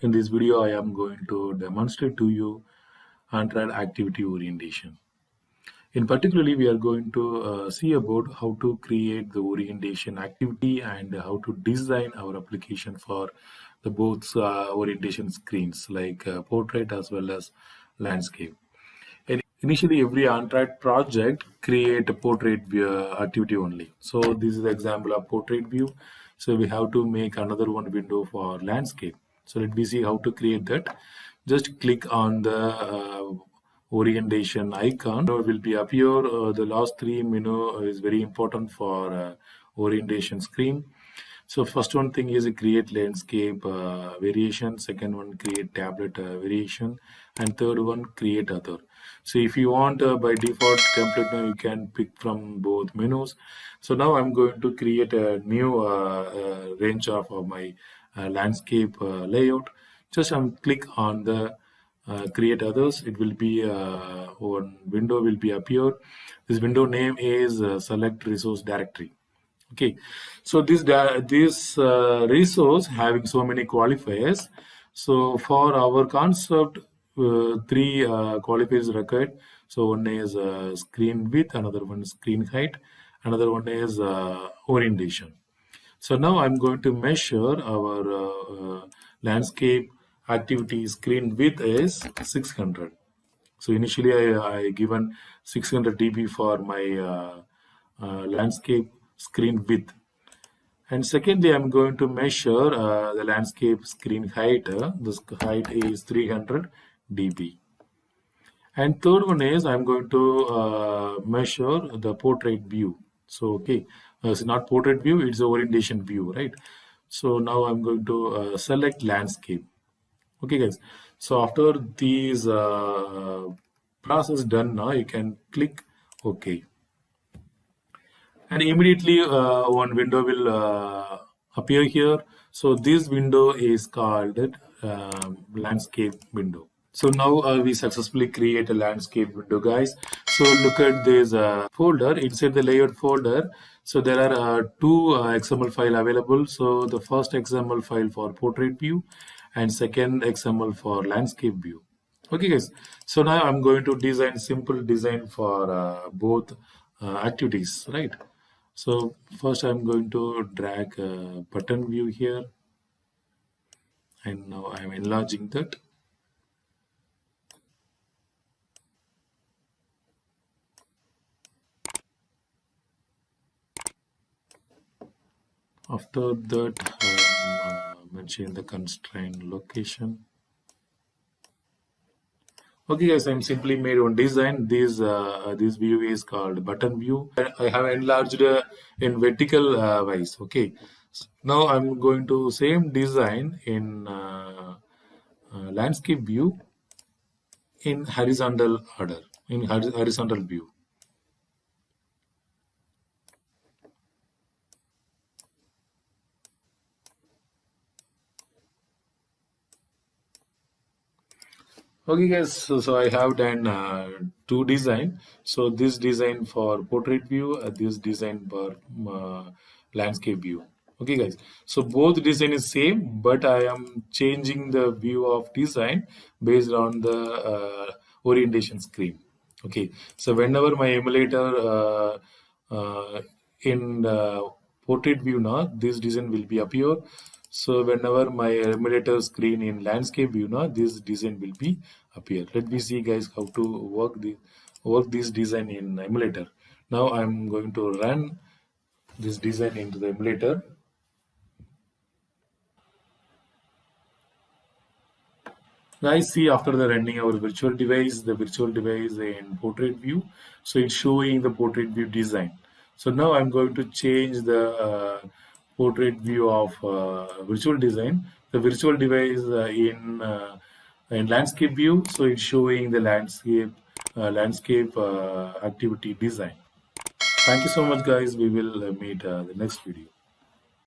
In this video, I am going to demonstrate to you Android activity orientation. In particularly, we are going to see about how to create the orientation activity and how to design our application for the both orientation screens like portrait as well as landscape. And initially, every Android project create a portrait view, activity only. So this is the example of portrait view. So we have to make another one window for landscape. So let me see how to create that. Just click on the orientation icon. It will be appear. The last three menu is very important for orientation screen. So first one thing is create landscape variation. Second one create tablet variation, and third one create other. So if you want by default template, now you can pick from both menus. So now I'm going to create a new range of my landscape layout. Just click on the create others. It will be one window will be appear. This window name is select resource directory. Okay, so this resource having so many qualifiers. So for our concept, three qualifiers required. So one is screen width, another one is screen height, another one is orientation. So now I'm going to measure our landscape activity screen width is 600. So initially I given 600 dB for my landscape screen width. And secondly, I'm going to measure the landscape screen height. This height is 300 dB. And third one is I'm going to measure the portrait view. So, okay, it's not portrait view, it's orientation view, right? So now I'm going to select landscape. Okay, guys. So after these process done, now you can click OK. And immediately one window will appear here. So this window is called landscape window. So now we successfully create a landscape window, guys. So look at this folder. Inside the layout folder, so there are two XML file available. So the first XML file for portrait view and second XML for landscape view. Okay, guys. So now I'm going to design simple design for both activities, right? So first I'm going to drag a button view here, and now I'm enlarging that. After that, I'm mentioning the constraint location. Okay, guys, I'm simply made one design. This view is called button view. I have enlarged in vertical wise. Okay, so now I'm going to same design in landscape view in horizontal order, in horizontal view. Okay, guys, so I have done two design. So this design for portrait view, this design for landscape view. Okay, guys, so both design is same, but I am changing the view of design based on the orientation screen. Okay, so whenever my emulator in portrait view now, this design will be appear. So whenever my emulator screen in landscape view now, this design will be appear. Let me see, guys, how to work this design in emulator. Now I'm going to run this design into the emulator. Guys, see, after the running our virtual device, the virtual device in portrait view, so it's showing the portrait view design. So now I'm going to change the portrait view of virtual design. The virtual device in landscape view, so it's showing the landscape activity design. Thank you so much, guys. We will meet the next video.